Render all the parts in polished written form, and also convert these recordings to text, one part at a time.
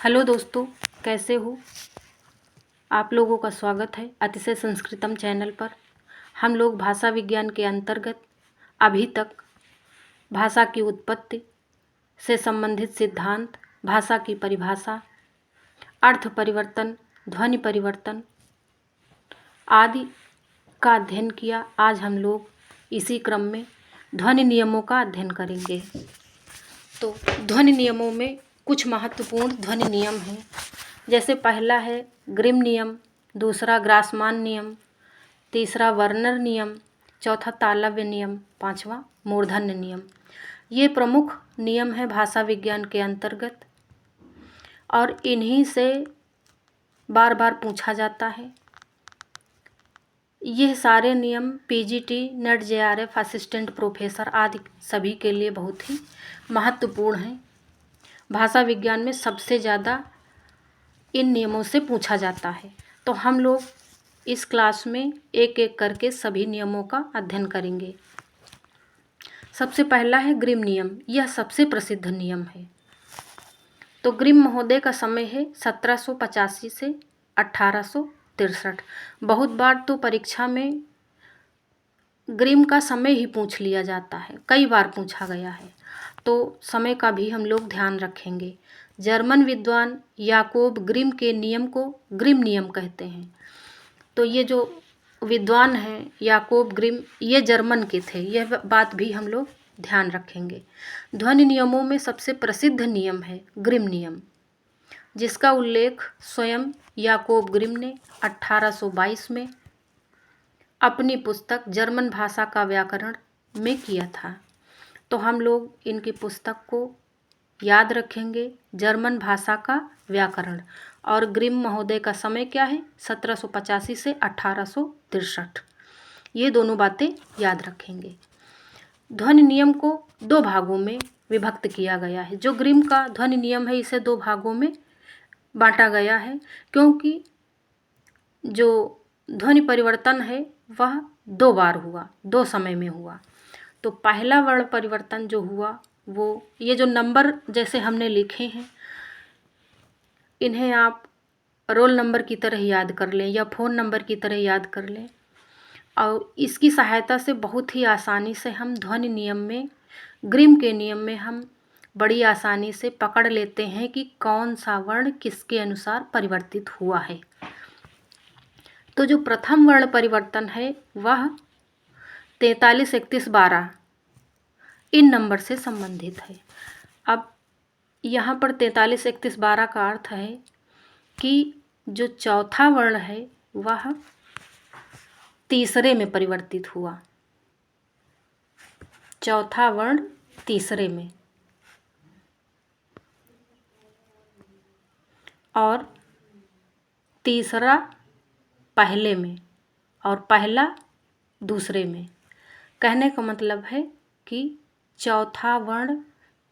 Hello दोस्तों, कैसे हो? आप लोगों का स्वागत है अतिशय संस्कृतम चैनल पर। हम लोग भाषा विज्ञान के अंतर्गत अभी तक भाषा की उत्पत्ति से संबंधित सिद्धांत, भाषा की परिभाषा, अर्थ परिवर्तन, ध्वनि परिवर्तन आदि का अध्ययन किया। आज हम लोग इसी क्रम में ध्वनि नियमों का अध्ययन करेंगे। तो ध्वनि नियमों में कुछ महत्वपूर्ण ध्वनि नियम हैं। जैसे पहला है ग्रिम नियम, दूसरा ग्रासमान नियम, तीसरा वर्नर नियम, चौथा तालव्य नियम, पांचवा मूर्धन्य नियम। ये प्रमुख नियम है भाषा विज्ञान के अंतर्गत और इन्हीं से बार बार पूछा जाता है। यह सारे नियम PGT, net JRF, assistant professor आदि सभी के लिए बहुत ही महत्वपूर्ण हैं। भाषा विज्ञान में सबसे ज़्यादा इन नियमों से पूछा जाता है। तो हम लोग इस क्लास में एक एक करके सभी नियमों का अध्ययन करेंगे। सबसे पहला है ग्रिम नियम। यह सबसे प्रसिद्ध नियम है। तो ग्रिम महोदय का समय है 1785 से 1863। बहुत बार तो परीक्षा में ग्रिम का समय ही पूछ लिया जाता है, कई बार पूछा गया है, तो समय का भी हम लोग ध्यान रखेंगे। जर्मन विद्वान याकोब ग्रिम के नियम को ग्रिम नियम कहते हैं। तो ये जो विद्वान हैं याकोब ग्रिम, ये जर्मन के थे, यह बात भी हम लोग ध्यान रखेंगे। ध्वनि नियमों में सबसे प्रसिद्ध नियम है ग्रिम नियम, जिसका उल्लेख स्वयं याकोब ग्रिम ने 1822 में अपनी पुस्तक जर्मन भाषा का व्याकरण में किया था। तो हम लोग इनकी पुस्तक को याद रखेंगे, जर्मन भाषा का व्याकरण। और ग्रिम महोदय का समय क्या है? 1785 से 1863। ये दोनों बातें याद रखेंगे। ध्वनि नियम को दो भागों में विभक्त किया गया है। जो ग्रिम का ध्वनि नियम है, इसे दो भागों में बांटा गया है, क्योंकि जो ध्वनि परिवर्तन है वह दो बार हुआ, दो समय में हुआ। तो पहला वर्ण परिवर्तन जो हुआ वो, ये जो नंबर जैसे हमने लिखे हैं, इन्हें आप रोल नंबर की तरह याद कर लें या फ़ोन नंबर की तरह याद कर लें। और इसकी सहायता से बहुत ही आसानी से हम ध्वनि नियम में, ग्रिम के नियम में हम बड़ी आसानी से पकड़ लेते हैं कि कौन सा वर्ण किसके अनुसार परिवर्तित हुआ है। तो जो प्रथम वर्ण परिवर्तन है वह 43, 31, 12 इन नंबर से संबंधित है। अब यहाँ पर 43, 31, 12 का अर्थ है कि जो चौथा वर्ण है वह तीसरे में परिवर्तित हुआ। चौथा वर्ण तीसरे में और तीसरा पहले में और पहला दूसरे में। कहने का मतलब है कि चौथा वर्ण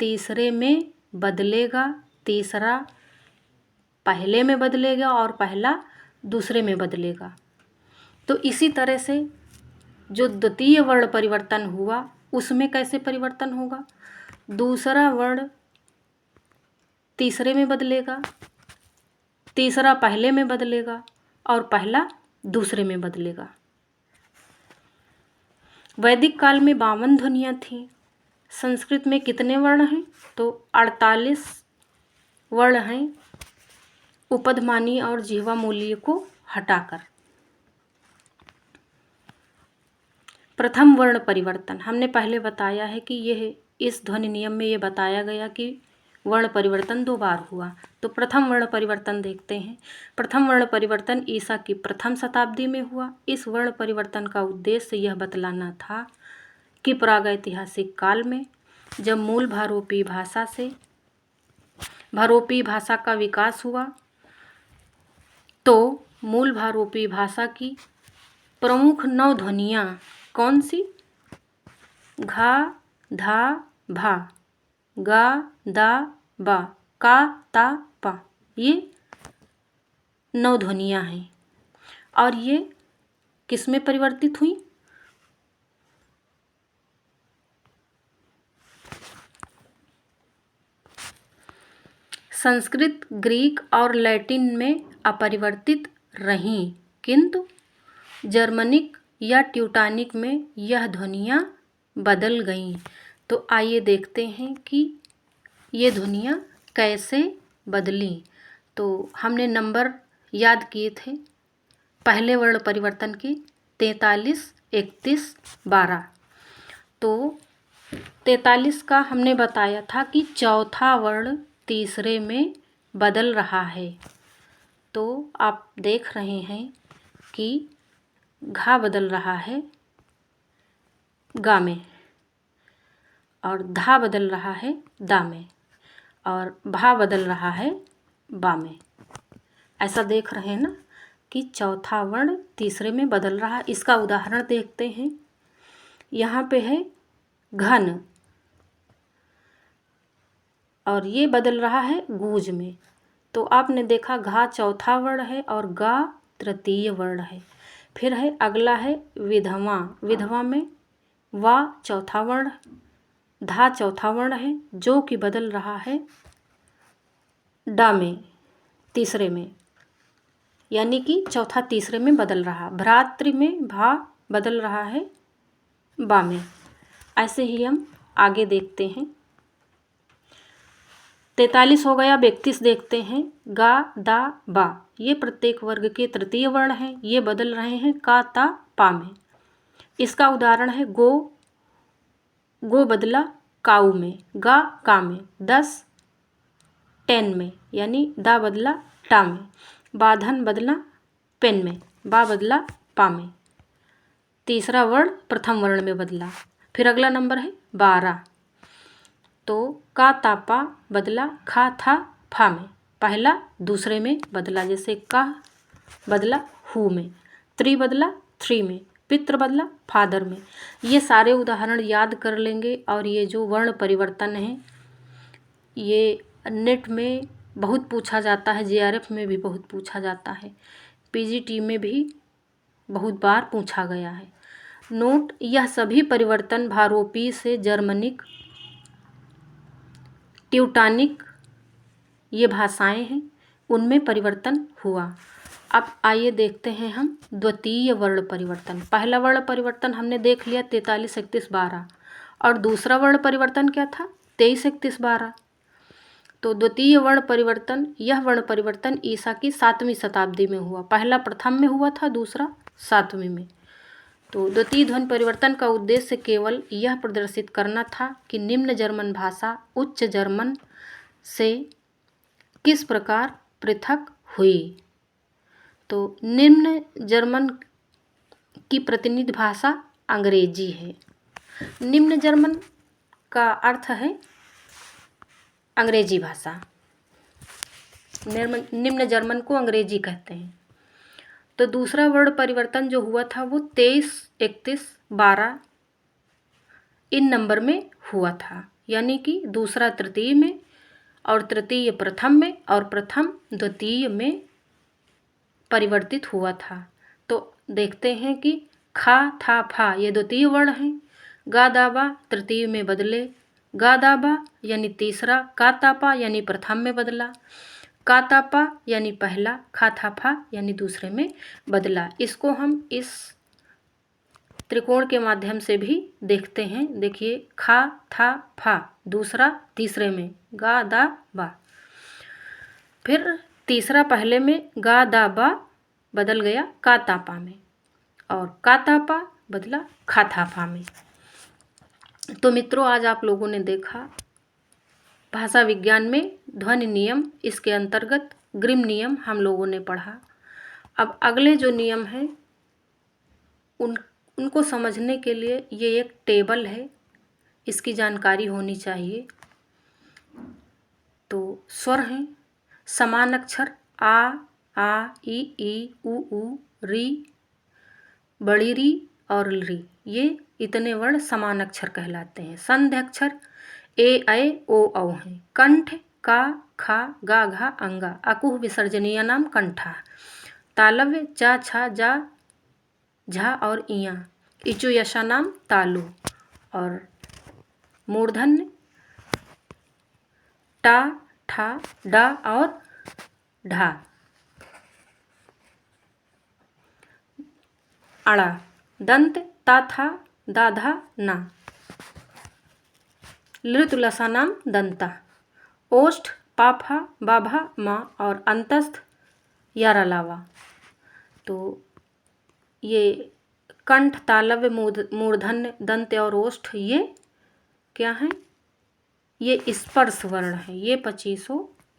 तीसरे में बदलेगा, तीसरा पहले में बदलेगा और पहला दूसरे में बदलेगा। तो इसी तरह से जो द्वितीय वर्ण परिवर्तन हुआ उसमें कैसे परिवर्तन होगा? दूसरा वर्ण तीसरे में बदलेगा, तीसरा पहले में बदलेगा और पहला दूसरे में बदलेगा। वैदिक काल में 52 ध्वनियाँ थीं। संस्कृत में कितने वर्ण हैं? तो 48 वर्ण हैं, उपधमानी और जिह्वा मूल्य को हटाकर। प्रथम वर्ण परिवर्तन हमने पहले बताया है कि यह, इस ध्वनि नियम में ये बताया गया कि वर्ण परिवर्तन दो बार हुआ। तो प्रथम वर्ण परिवर्तन देखते हैं। प्रथम वर्ण परिवर्तन ईसा की प्रथम शताब्दी में हुआ। इस वर्ण परिवर्तन का उद्देश्य यह बतलाना था कि प्रागैतिहासिक काल में जब मूल भारोपी भाषा से भारोपी भाषा का विकास हुआ तो मूल भारोपी भाषा की प्रमुख 9 ध्वनियाँ कौन सी? घा, धा, भा, गा, दा, बा, का, ता, पा, ये 9 ध्वनियाँ हैं। और ये किस में परिवर्तित हुई? संस्कृत, ग्रीक और लैटिन में अपरिवर्तित रहीं, किंतु जर्मनिक या ट्यूटानिक में यह ध्वनियाँ बदल गईं। तो आइए देखते हैं कि ये ध्वनियाँ कैसे बदलीं। तो हमने नंबर याद किए थे पहले वर्ण परिवर्तन के 43, 31, 12। तो 43 का हमने बताया था कि चौथा वर्ण तीसरे में बदल रहा है। तो आप देख रहे हैं कि घा बदल रहा है गा में, और धा बदल रहा है दा में, और भा बदल रहा है बा में। ऐसा देख रहे हैं ना कि चौथा वर्ण तीसरे में बदल रहा है। इसका उदाहरण देखते हैं। यहाँ पे है घन, और ये बदल रहा है गूंज में। तो आपने देखा घा चौथा वर्ण है और गा तृतीय वर्ण है। फिर है अगला है विधवा। विधवा में वा चौथा वर्ण, धा चौथा वर्ण है, जो कि बदल रहा है डा में, तीसरे में, यानी कि चौथा तीसरे में बदल रहा। भ्रातृ में भा बदल रहा है बा में। ऐसे ही हम आगे देखते हैं। 43 हो गया। 32 देखते हैं। गा दा बा, ये प्रत्येक वर्ग के तृतीय वर्ण हैं। ये बदल रहे हैं का ता पा में। इसका उदाहरण है गो। गो बदला काऊ में, गा का में, 10 टेन में, यानी दा बदला टा में। बाधन बदला पेन में, बा बदला पा में। तीसरा वर्ण प्रथम वर्ण में बदला। फिर अगला नंबर है 12। तो का ता पा बदला खा था फा में, पहला दूसरे में बदला। जैसे का बदला हु में, त्रि बदला थ्री में, पितृ बदला फादर में। ये सारे उदाहरण याद कर लेंगे। और ये जो वर्ण परिवर्तन है ये नेट में बहुत पूछा जाता है, जेआरएफ में भी बहुत पूछा जाता है, पीजीटी में भी बहुत बार पूछा गया है। नोट, यह सभी परिवर्तन भारोपी से जर्मनिक, ट्यूटानिक ये भाषाएं हैं, उनमें परिवर्तन हुआ। अब आइए देखते हैं हम द्वितीय वर्ण परिवर्तन। पहला वर्ण परिवर्तन हमने देख लिया 43, 31, 12, और दूसरा वर्ण परिवर्तन क्या था 23, 31, 12। तो द्वितीय वर्ण परिवर्तन, यह वर्ण परिवर्तन ईसा की 7वीं शताब्दी में हुआ। पहला प्रथम में हुआ था, दूसरा 7वीं में। तो द्वितीय ध्वनि परिवर्तन का उद्देश्य केवल यह प्रदर्शित करना था कि निम्न जर्मन भाषा उच्च जर्मन से किस प्रकार पृथक हुई। तो निम्न जर्मन की प्रतिनिधि भाषा अंग्रेजी है। निम्न जर्मन का अर्थ है अंग्रेजी भाषा। निम्न जर्मन को अंग्रेजी कहते हैं। तो दूसरा वर्ण परिवर्तन जो हुआ था वो 23, 31, 12 इन नंबर में हुआ था, यानी कि दूसरा तृतीय में और तृतीय प्रथम में और प्रथम द्वितीय में परिवर्तित हुआ था। तो देखते हैं कि खा था फा ये द्वितीय वर्ण हैं। गा दाबा तृतीय में बदले, गा दाबा यानी तीसरा, का तापा यानी प्रथम में बदला, का तापा यानी पहला, खा था फा यानी दूसरे में बदला। इसको हम इस त्रिकोण के माध्यम से भी देखते हैं। देखिए खा था फा दूसरा तीसरे में, गा दा बा। फिर तीसरा पहले में, गा दा बा बदल गया का तापा में, और का तापा बदला खा था फा में। तो मित्रों, आज आप लोगों ने देखा भाषा विज्ञान में ध्वनि नियम, इसके अंतर्गत ग्रिम नियम हम लोगों ने पढ़ा। अब अगले जो नियम हैं उनको समझने के लिए ये एक टेबल है, इसकी जानकारी होनी चाहिए। तो स्वर हैं समान अक्षर आ ई उ री, बड़ी री और री, ये इतने वर्ण समान अक्षर कहलाते हैं। संध्य अक्षर ऐ ओ औ हैं। कंठ का खा गा घा अंगा, अकुह विसर्जनीय नाम कंठा। तालव्य चा छा जा झा और इया, इचु यशा नाम तालु। और मूर्धन्य टा ठा, डा और ढा। अड़ा, दंत, ता, था, दा, धा, ना। लृत लसानाम दंता। ओष्ठ, पाफा, बाभा, मा और अंतस्थ यारा लावा। तो ये कंठ, तालव्य, मूर्धन्य, दंत और ओष्ठ ये क्या हैं? ये स्पर्श वर्ण है। ये 25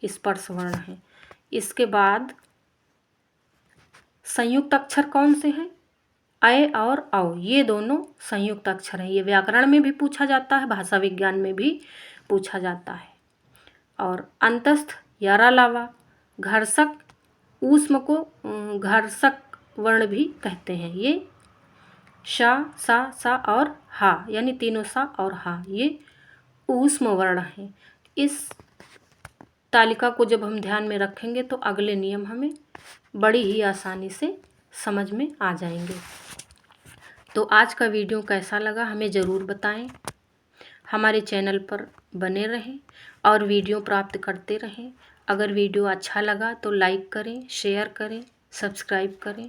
स्पर्श वर्ण है। इसके बाद संयुक्त अक्षर कौन से हैं? अय और औ, ये दोनों संयुक्त अक्षर हैं। ये व्याकरण में भी पूछा जाता है, भाषा विज्ञान में भी पूछा जाता है। और अंतस्थ यारा लावा। घर्षक, ऊष्म को घर्षक वर्ण भी कहते हैं। ये शा, सा और हा, यानी तीनों सा और हा ये ऊष्म वर्ण हैं। इस तालिका को जब हम ध्यान में रखेंगे तो अगले नियम हमें बड़ी ही आसानी से समझ में आ जाएंगे। तो आज का वीडियो कैसा लगा हमें ज़रूर बताएं। हमारे चैनल पर बने रहें और वीडियो प्राप्त करते रहें। अगर वीडियो अच्छा लगा तो लाइक करें, शेयर करें, सब्सक्राइब करें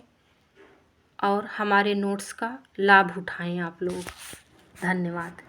और हमारे नोट्स का लाभ उठाएं आप लोग। धन्यवाद।